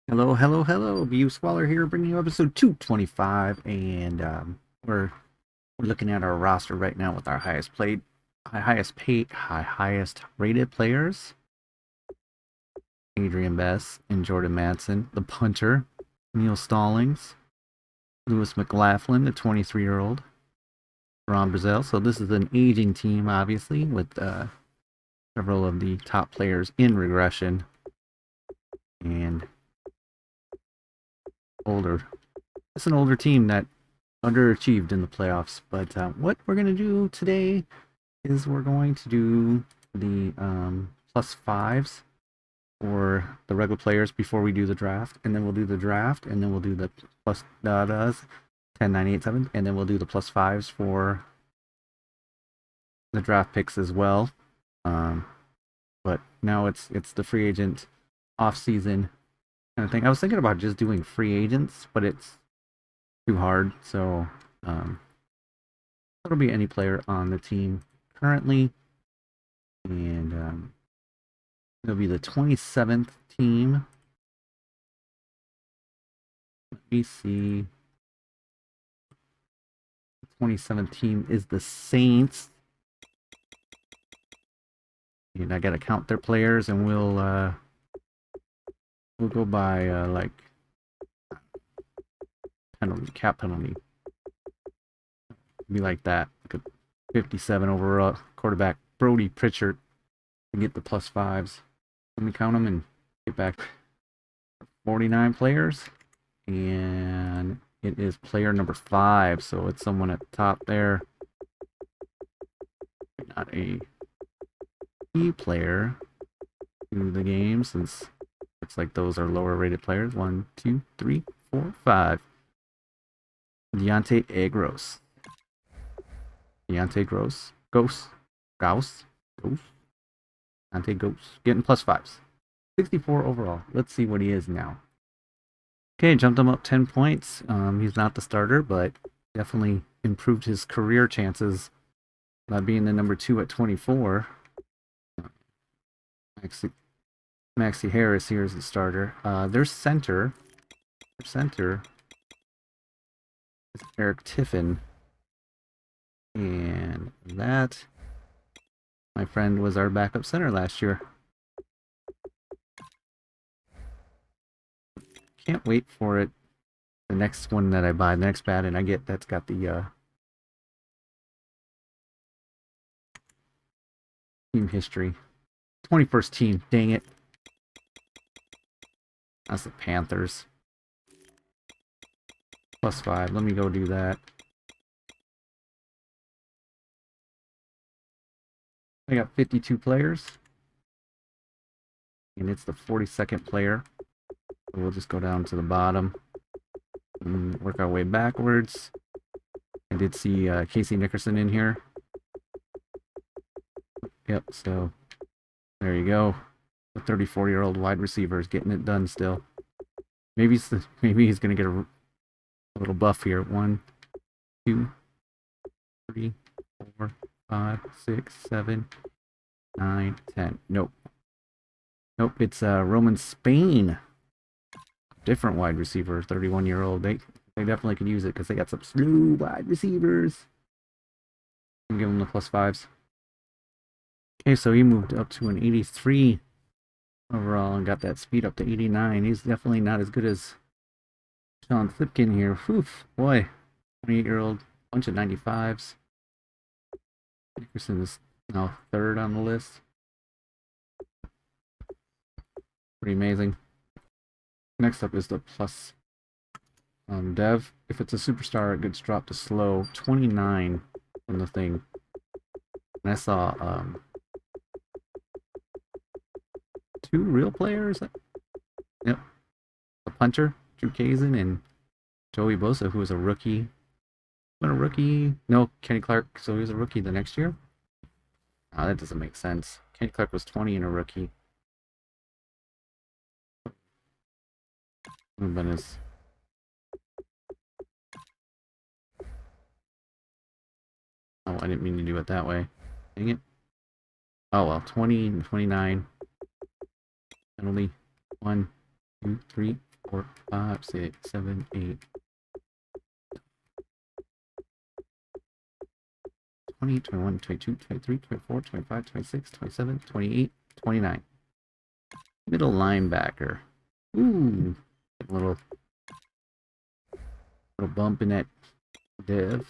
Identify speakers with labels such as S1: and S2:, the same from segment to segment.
S1: Hello, hello, hello. BU Squaller here, bringing you episode 225, and we're looking at our roster right now with our highest rated players: Adrian Bess and Jordan Madsen, the punter, Neil Stallings, Lewis McLaughlin, the 23-year-old, Ron Brazil. So this is an aging team, obviously, with several of the top players in regression and older. It's an older team that underachieved in the playoffs. But what we're going to do today is we're going to do the plus fives for the regular players before we do the draft. And then we'll do the draft. And then we'll do the plus 10, 9, 8, 7. And then we'll do the plus fives for the draft picks as well. But now it's the free agent off season kind of thing. I was thinking about just doing free agents, but it's too hard. So it'll be any player on the team currently, and it'll be the 27th team. Let me see. The 27th team is the Saints, and I gotta count their players, and we'll go by like cap penalty. Be like that. Like a 57 overall quarterback Brody Pritchard to get the plus fives. Let me count them and get back. 49 players, and it is player number 5, so it's someone at the top there. Not a key player to the game, since looks like those are lower rated players. 1, 2, 3, 4, 5. Deontay Agros. Deontay Gross. Ghost. Gauss. Ghost. Deontay Ghost. Getting plus fives. 64 overall. Let's see what he is now. Okay, jumped him up 10 points. He's not the starter, but definitely improved his career chances by being the number 2 at 24. Maxie Harris here is the starter. Their center is Eric Tiffin. And that, my friend, was our backup center last year. Can't wait for it. The next one that I buy, the next bat, and I get that's got the team history. 21st team, dang it. That's the Panthers. Plus 5. Let me go do that. I got 52 players. And it's the 42nd player. So we'll just go down to the bottom and work our way backwards. I did see Casey Nickerson in here. Yep, so there you go. The 34-year-old wide receiver is getting it done still. Maybe he's gonna get a little buff here. 1, 2, 3, 4, 5, 6, 7, 9, 10. Nope. Nope, it's Roman Spain. Different wide receiver, 31-year-old. They definitely could use it because they got some slow wide receivers. I'm give them the plus fives. Okay, so he moved up to an 83 overall and got that speed up to 89. He's definitely not as good as Sean Flipkin here. Oof, boy. 28-year-old, bunch of 95s. Nickerson is now 3rd on the list. Pretty amazing. Next up is the plus dev. If it's a superstar, it gets dropped to slow. 29 from the thing. And I saw 2 real players. Yep. A punter, Drew Kazin, and Joey Bosa, who was a rookie. What a rookie. No, Kenny Clark, so he was a rookie the next year? Oh, that doesn't make sense. Kenny Clark was 20 and a rookie. But his... Oh, I didn't mean to do it that way. Dang it. Oh well, 20 and 29. Penalty. 1, 2, 3, 4, 5, 6, 7, 8, 20, 21, 22, 23, 24, 25, 26, 27, 28, 29. Middle linebacker. Ooh, a little bump in that div.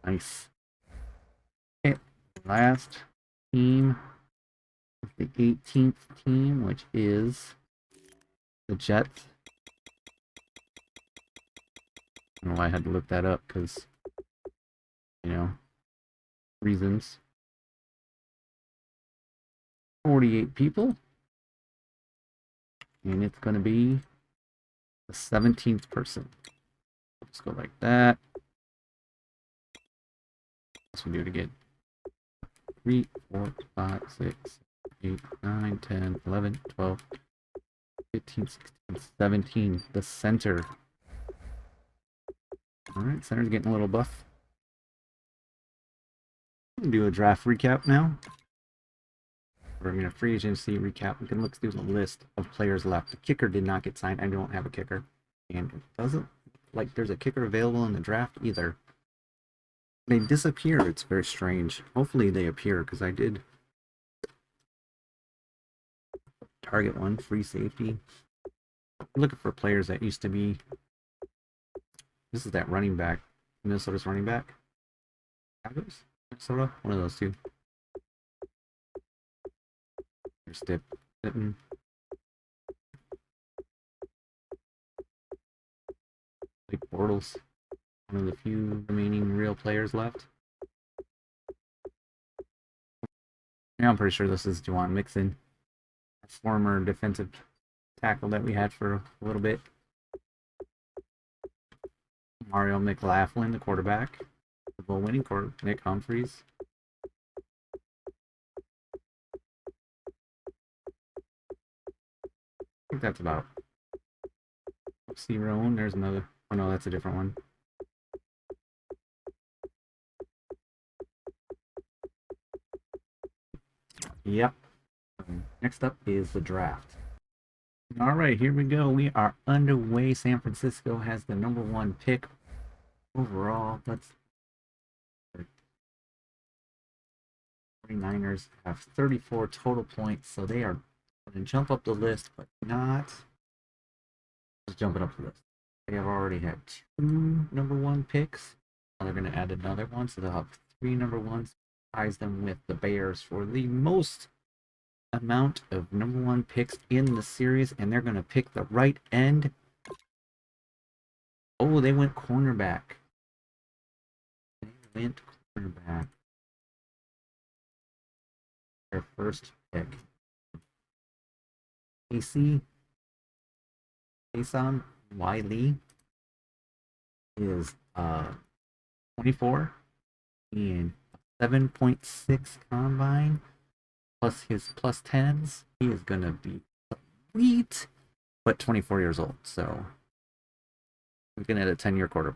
S1: Nice. Okay, last team, the 18th team, which is the Jets. I don't know why I had to look that up, because, you know, reasons. 48 people. And it's going to be the 17th person. Let's go like that. Let's do it again. 3, 4, 5, 6, 8, 9, 10, 11, 12, 15, 16, 17. The center. Alright, center's getting a little buff. I'm going to do a draft recap now. Or I mean a free agency recap. We can look through the list of players left. The kicker did not get signed. I don't have a kicker. And it doesn't like there's a kicker available in the draft either. They disappear. It's very strange. Hopefully they appear, because I did target one, free safety. I'm looking for players that used to be. This is that running back. Minnesota's running back. Minnesota? One of those two. There's Stipton. Like Bortles. One of the few remaining real players left. Yeah, I'm pretty sure this is Juwan Mixon, a former defensive tackle that we had for a little bit. Mario McLaughlin, the quarterback. The Bowl winning quarterback, Nick Humphreys. I think that's about. See Rowan, there's another. Oh no, that's a different one. Yep. Next up is the draft. Alright, here we go. We are underway. San Francisco has the #1 pick overall. Let's 49ers have 34 total points, so they are going to jump up the list, but not just jumping up the list. They have already had 2 #1 picks. Now they're going to add another one, so they'll have 3 #1s. Ties them with the Bears for the most amount of #1 picks in the series, and they're going to pick the right end. Oh, they went cornerback. Their first pick. Jason Wiley is 24 and 7.6 combine plus his plus 10s. He is gonna be sweet, but 24 years old. So we're gonna add a 10-year corner.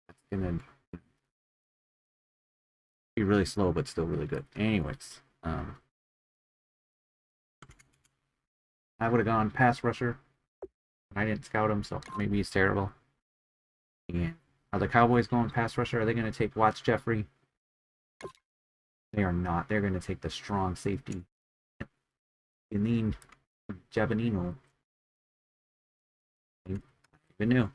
S1: That's gonna be really slow, but still really good. Anyways, I would have gone pass rusher. I didn't scout him, so maybe he's terrible. And are the Cowboys going pass rusher? Are they going to take Watts Jeffrey? They are not. They're going to take the strong safety. Janine Jabanino. Even knew.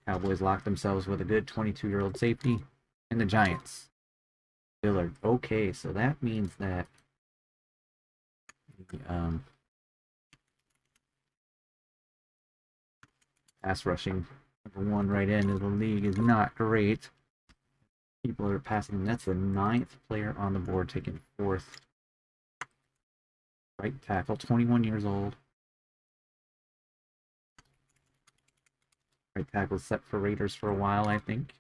S1: Cowboys locked themselves with a good 22-year-old safety. And the Giants. Dillard. Okay, so that means that the pass rushing #1 right end of the league is not great. People are passing him. That's the 9th player on the board, taking 4th. Right tackle, 21 years old. Right tackle set for Raiders for a while, I think.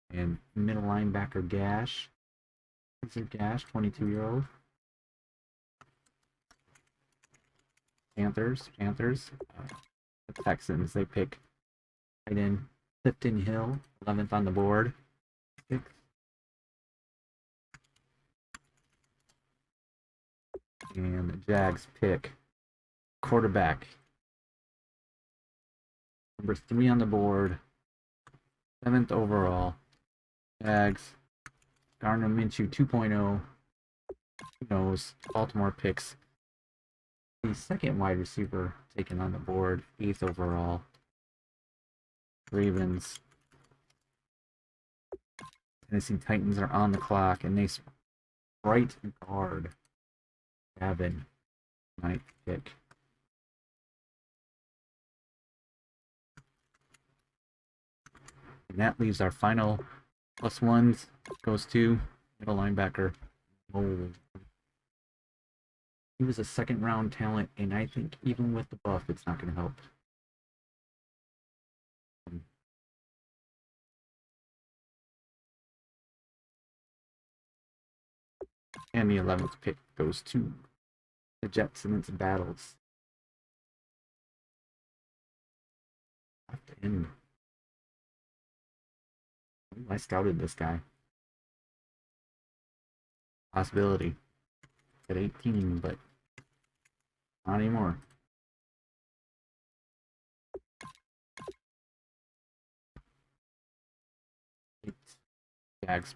S1: And middle linebacker Gash. Gash, 22-year-old. Panthers. The Texans, they pick right in Clifton Hill, 11th on the board. 6. And the Jags pick quarterback. Number 3 on the board. 7th overall. Jags. Gardner Minshew 2.0. Who knows? Baltimore picks the second wide receiver taken on the board. 8th overall. Ravens. Tennessee Titans are on the clock, and they right guard Gavin, 9th pick. And that leaves our final +1s. Goes to middle linebacker. Oh, he was a second round talent, and I think even with the buff, it's not going to help. And the 11th pick goes to the Jets and its battles. Left end. I scouted this guy. Possibility. At 18, but not anymore. Jags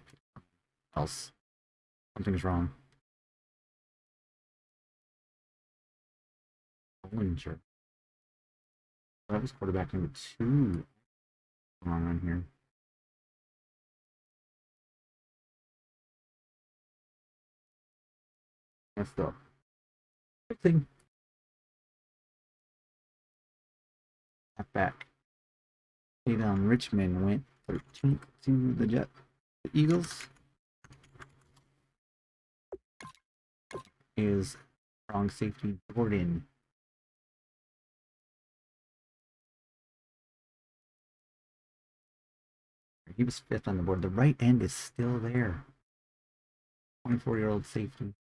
S1: else. Something's wrong. Bollinger. That was quarterback number 2. Wrong on here. Messed up. Good thing. Back. Tatum Richmond went 13th to the Eagles. Is strong safety Jordan. He was 5th on the board. The right end is still there. 24-year-old safety.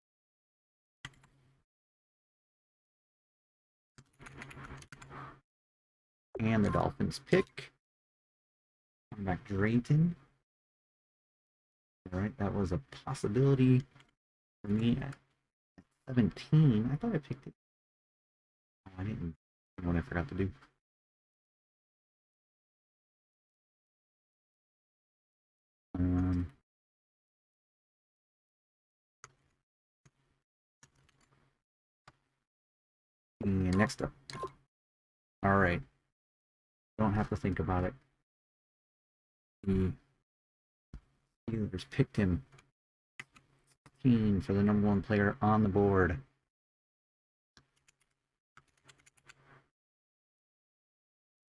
S1: And the Dolphins pick. Coming back Drayton. Alright, that was a possibility for me at 17. I thought I picked it. Oh, I didn't. You know what I forgot to do? And next up. Alright. Don't have to think about it. The Steelers picked him for the number 1 player on the board.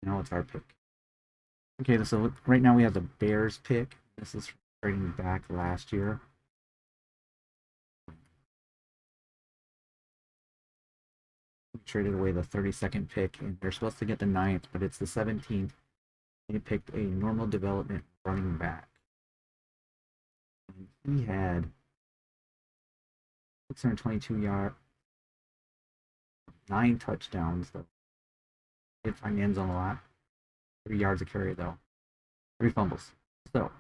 S1: Now it's our pick. Okay, so right now we have the Bears pick. This is trading back last year. We traded away the 32nd pick, and they're supposed to get the 9th, but it's the 17th. They picked a normal development running back. And he had 622 yards, 9 touchdowns, though. Did find the end zone a lot. 3 yards a carry, though. 3 fumbles. So,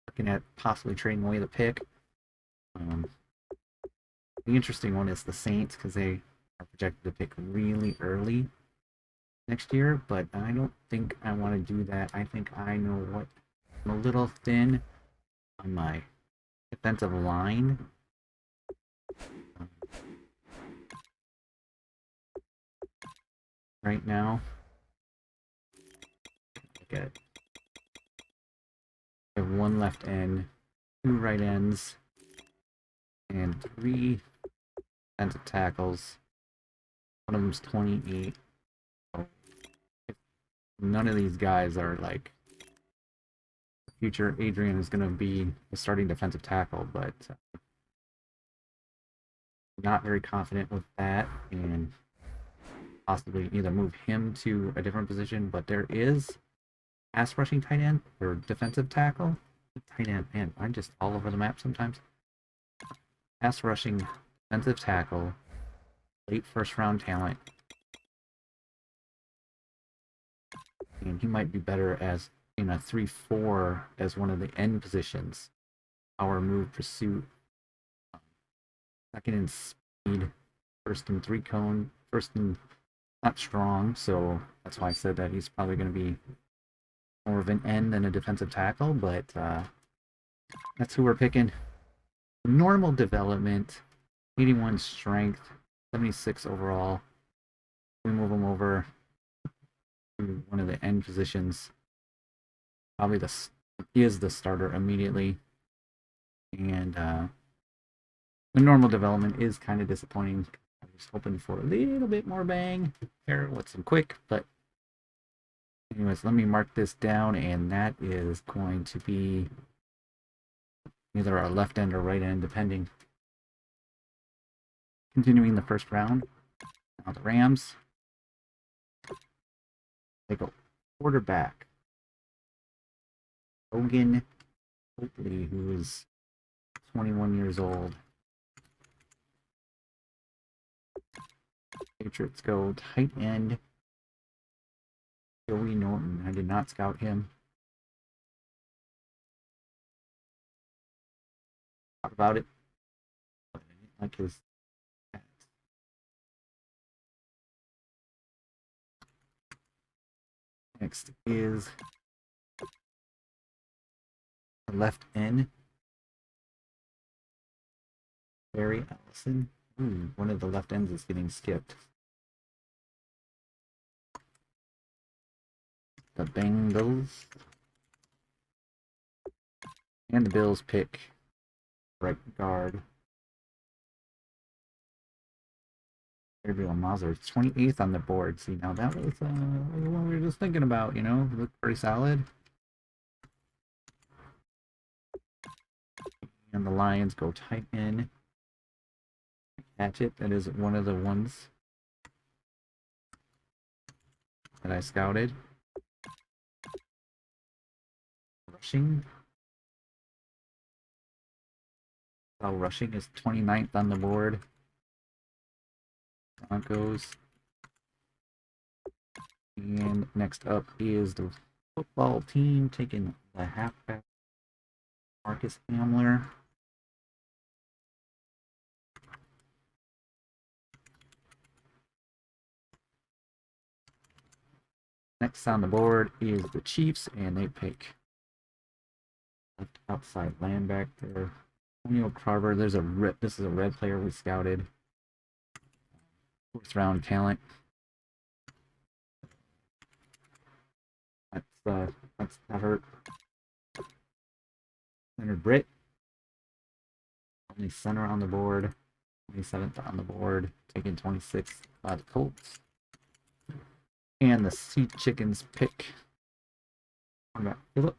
S1: looking at possibly trading away the pick. The interesting one is the Saints, because they are projected to pick really early next year, but I don't think I want to do that. I think I know what. I'm a little thin on my defensive line. Right now. Look at it. I have 1 left end, 2 right ends, and 3 defensive tackles. One of them's 28. None of these guys are like future. Adrian is going to be a starting defensive tackle, but not very confident with that, and possibly either move him to a different position. But there is pass rushing tight end or defensive tackle. Tight end, man, I'm just all over the map sometimes. Pass rushing defensive tackle, late 1st round talent. And he might be better as in a 3-4 as one of the end positions. Power, move, pursuit. Second in speed. First in 3-cone. First in not strong, so that's why I said that he's probably going to be more of an end than a defensive tackle, but that's who we're picking. Normal development, 81 strength, 76 overall. We move him over to one of the end positions. Probably he is the starter immediately. And the normal development is kind of disappointing. I was hoping for a little bit more bang here with some quick, but anyways, let me mark this down, and that is going to be either our left end or right end, depending. Continuing the first round. Now the Rams. They go quarterback. Logan Oakley, who is 21 years old. Patriots go tight end. Joey Norton. I did not scout him. Talk about it. But I didn't like his stats. Next is the left end. Barry Allison. Ooh, one of the left ends is getting skipped. The Bengals. And the Bills pick right guard. Gabriel Mazur, 28th on the board. See, now that was what we were just thinking about, you know? Looked pretty solid. And the Lions go tight end. Catch it. That is one of the ones that I scouted. Rushing. Rushing is 29th on the board. Broncos. And next up is the football team taking the halfback, Marcus Hamler. Next on the board is the Chiefs, and they pick left outside linebacker. Antonio Carver. This is a red player we scouted. 4th round talent. That's not hurt. Leonard Britt. Only center on the board. 27th on the board. Taking 26th by the Colts. And the Sea Chickens pick. What about Phillip?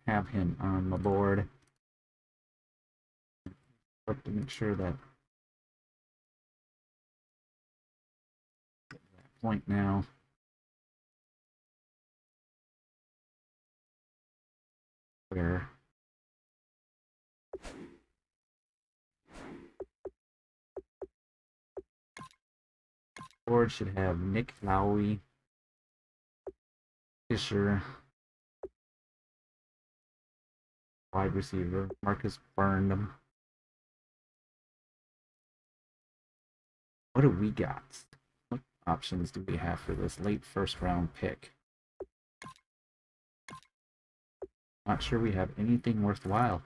S1: Have him on the board. To make sure that point now. Where board should have Nick Lowry, Fisher, wide receiver, Marcus Burnham. What do we got? What options do we have for this late 1st round pick? Not sure we have anything worthwhile.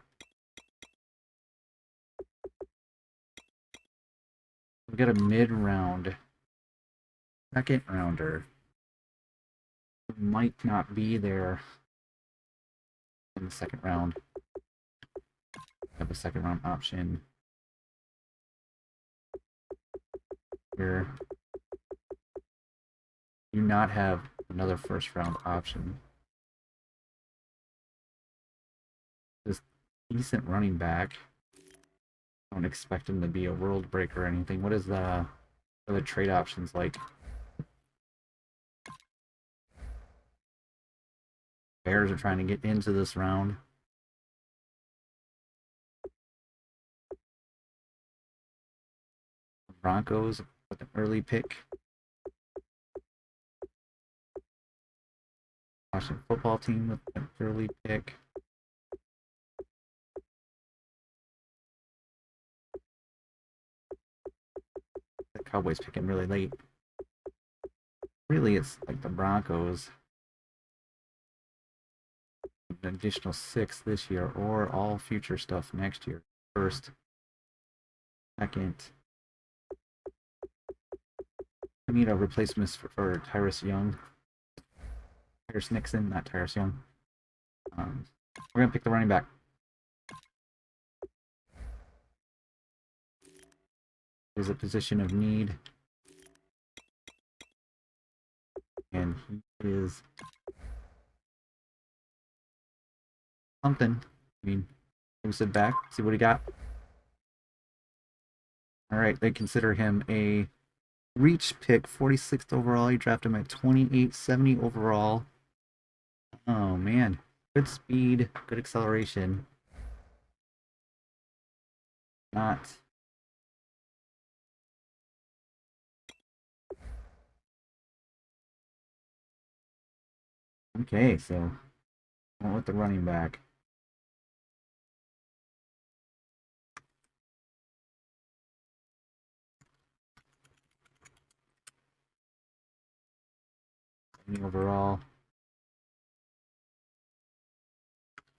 S1: We got a mid-round, 2nd rounder. Who might not be there in the 2nd round. Have a 2nd round option here. Do not have another 1st round option. This decent running back. I don't expect him to be a world breaker or anything. What is the other trade options like? Bears are trying to get into this round. Broncos with an early pick. Washington football team with an early pick. The Cowboys pick him really late. Really, it's like the Broncos. An additional 6 this year, or all future stuff next year. First, second. We need a replacement for Tyrus Young. Tyrus Nixon, not Tyrus Young. We're gonna pick the running back. There's a position of need, and he is something. I mean, we sit back, see what he got. All right, they consider him a reach pick, 46th overall. You draft him at 2870 overall. Oh man, good speed, good acceleration. Not. Okay, so went with the running back. Overall,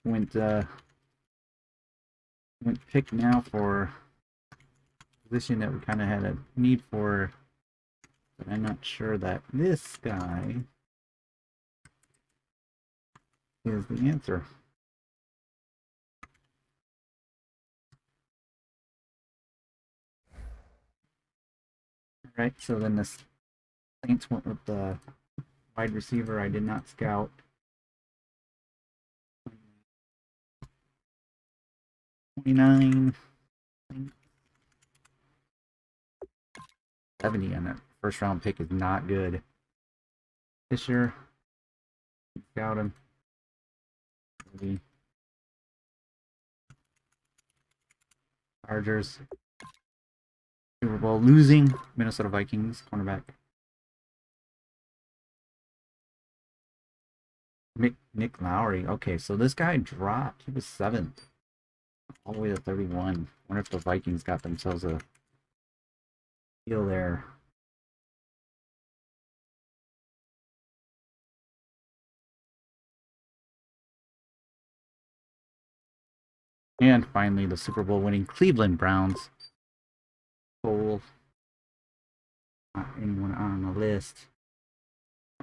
S1: went pick now for a position that we kind of had a need for, but I'm not sure that this guy is the answer. All right, so then the Saints went with the wide receiver I did not scout. 29, 70 on that first round pick is not good. Fisher, scout him. Maybe. Chargers, Super Bowl losing. Minnesota Vikings cornerback. Nick Lowry. Okay, so this guy dropped. He was 7th, all the way to 31. Wonder if the Vikings got themselves a deal there. And finally, the Super Bowl winning Cleveland Browns. Cole. Not anyone on the list.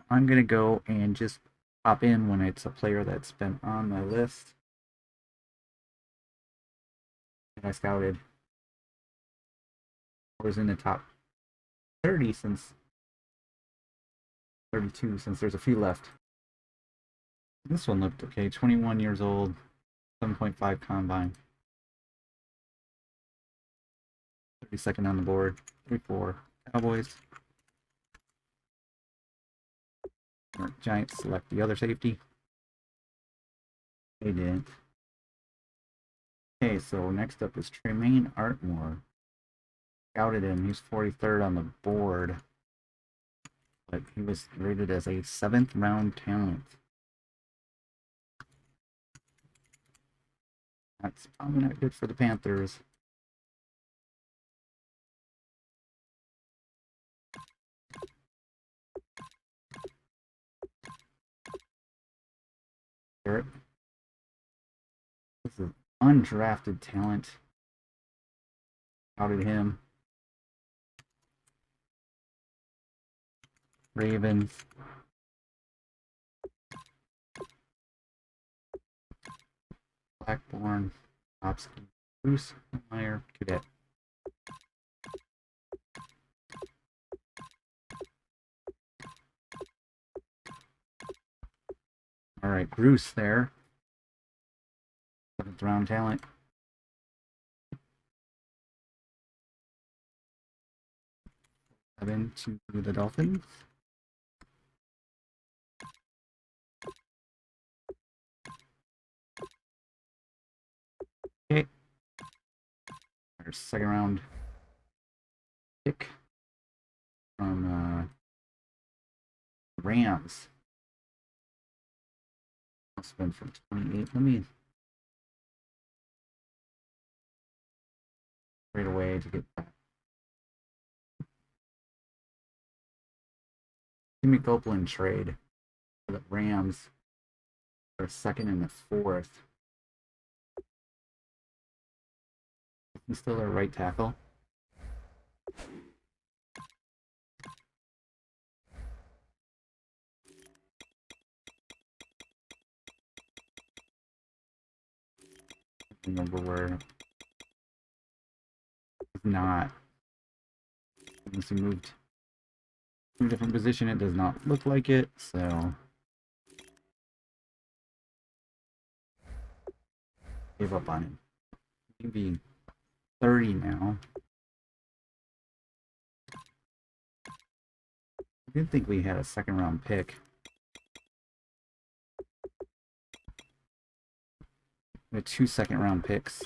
S1: I'm going to go and just pop in when it's a player that's been on my list. I scouted. Was in the top 30 since 32, since there's a few left. This one looked okay. 21 years old, 7.5 combine. 32nd on the board. 3-4 Cowboys. Giants select the other safety. They didn't. Okay, so next up is Tremaine Artmore. Scouted him. He's 43rd on the board, but he was rated as a 7th round talent. That's probably not good for the Panthers. This is undrafted talent. Scouted him. Ravens. Blackburn. Hopkins. Bruce Meyer. Cadet. All right, Bruce there. 7th round talent. Seven to the Dolphins. Okay. Our 2nd round pick from Rams. I'll spend from 28. Let me right away to get that. Jimmy Copeland trade for the Rams for a second and a fourth. He's still our right tackle. Remember where he's not. Unless he moved to a different position, it does not look like it, so give up on him. Maybe 30 now. I didn't think we had a second round pick. We had 2 second round picks.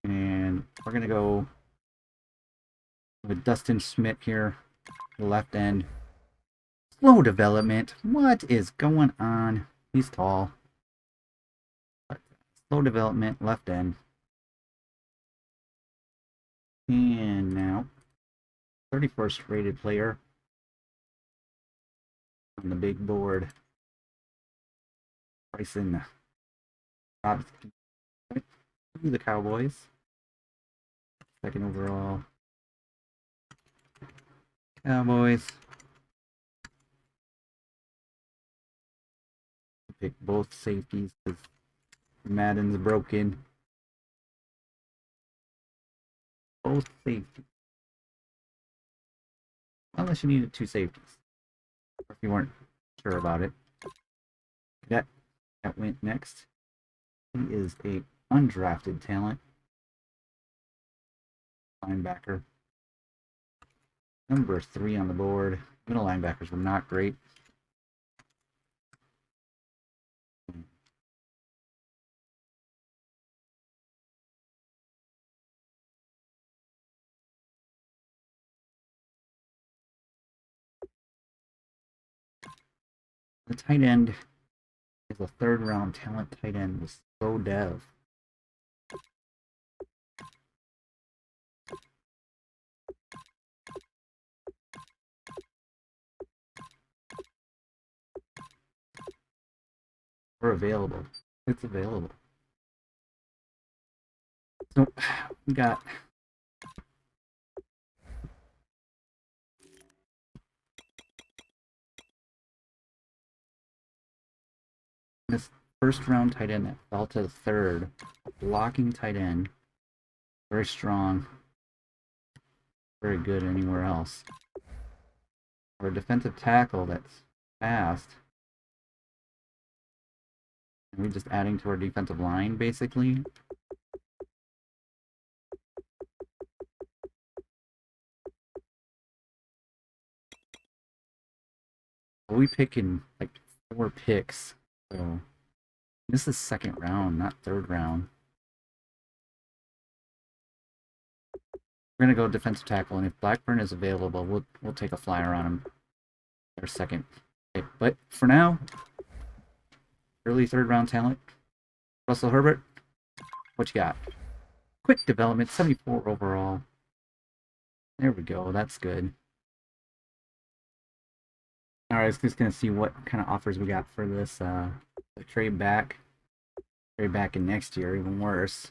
S1: And we're going to go with Dustin Schmidt here, the left end. Slow development. What is going on? He's tall. Slow development, left end. And now, 31st rated player on the big board. Bryson Robinson to the Cowboys. Second overall. Cowboys. Pick both safeties because Madden's broken. Both safeties. Unless you needed 2 safeties. Or if you weren't sure about it. That went next. He is a undrafted talent. Linebacker. Number 3 on the board. Middle linebackers were not great. The tight end is a 3rd round talent tight end with slow dev. We're available. It's available. So we got this 1st round tight end that fell to the 3rd. Blocking tight end. Very strong. Very good anywhere else. Or a defensive tackle that's fast. And we're just adding to our defensive line, basically. We pick in like 4 picks. So this is 2nd round, not 3rd round. We're gonna go defensive tackle, and if Blackburn is available, we'll take a flyer on him. Our 2nd pick. But for now, early 3rd round talent. Russell Herbert, what you got? Quick development, 74 overall. There we go, that's good. Alright, just gonna see what kind of offers we got for this trade back. Trade back in next year, even worse.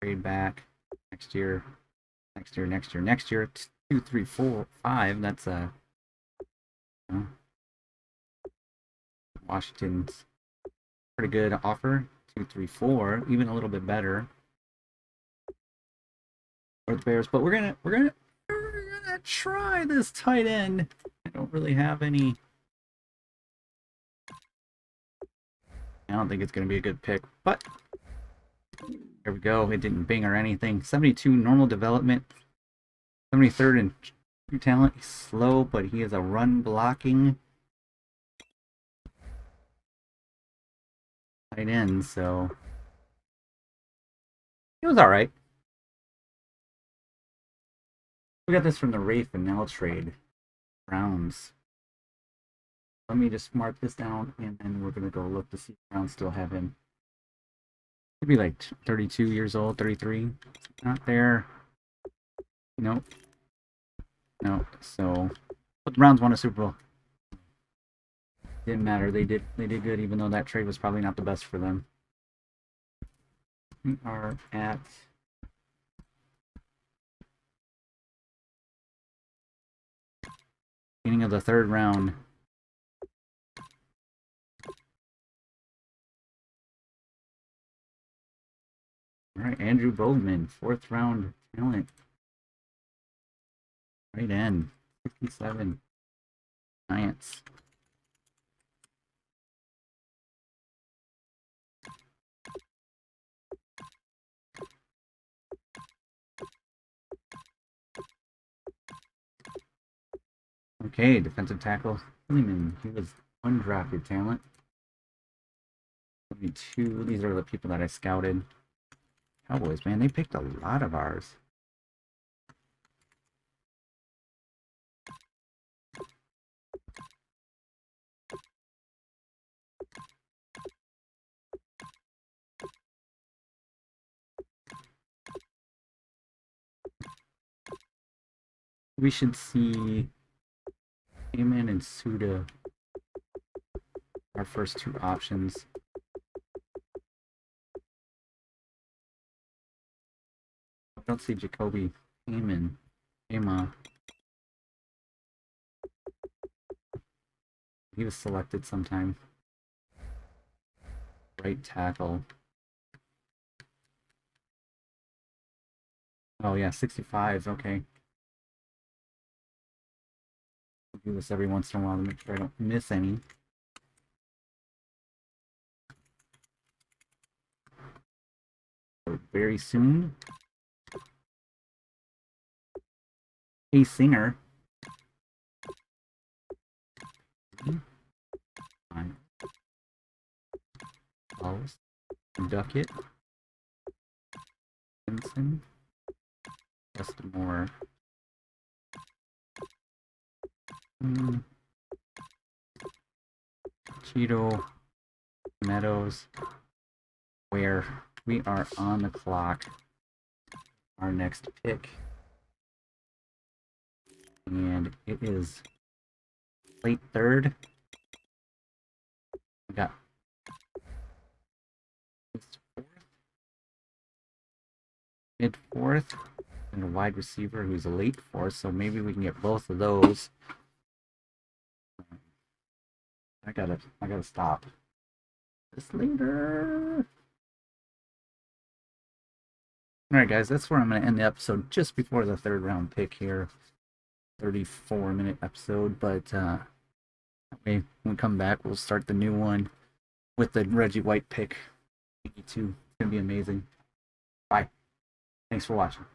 S1: Trade back next year, next year. 2, 3, 4, 5. That's Washington's pretty good offer. 2, 3, 4, even a little bit better for the Bears. But we're gonna try this tight end. I don't really have any. I don't think it's gonna be a good pick, but there we go. It didn't bing or anything. 72 normal development. 73rd in true talent. He's slow, but he is a run blocking tight end, so It was alright. We got this from the Rafe and Nell trade. Browns. Let me just mark this down, and then we're going to go look to see if Browns still have him. He'd be like 32 years old, 33. Not there. Nope. No. So, but the Browns won a Super Bowl. Didn't matter. They did good, even though that trade was probably not the best for them. We are at beginning of the third round. All right, Andrew Bowman, 4th round talent. Right end, 57. Giants. Okay, defensive tackle. Freeman, he was undrafted talent. Maybe 2. These are the people that I scouted. Cowboys, man, they picked a lot of ours. We should see Heyman and Suda, our first 2 options. I don't see Jacoby Heyman. He was selected sometime. Right tackle. Oh yeah, 65, okay. I'll do this every once in a while to make sure I don't miss any. So very soon. A singer. Wells. Duckett. Benson. Westmore. Cheeto. Meadows. Where we are on the clock. Our next pick. And it is late 3rd. We got mid 4th, and a wide receiver who's a late 4th, so maybe we can get both of those. I gotta stop this later. Alright guys, that's where I'm gonna end the episode, just before the 3rd round pick here. 34-minute episode, but when we come back, we'll start the new one with the Reggie White pick. 82. It's gonna be amazing. Bye. Thanks for watching.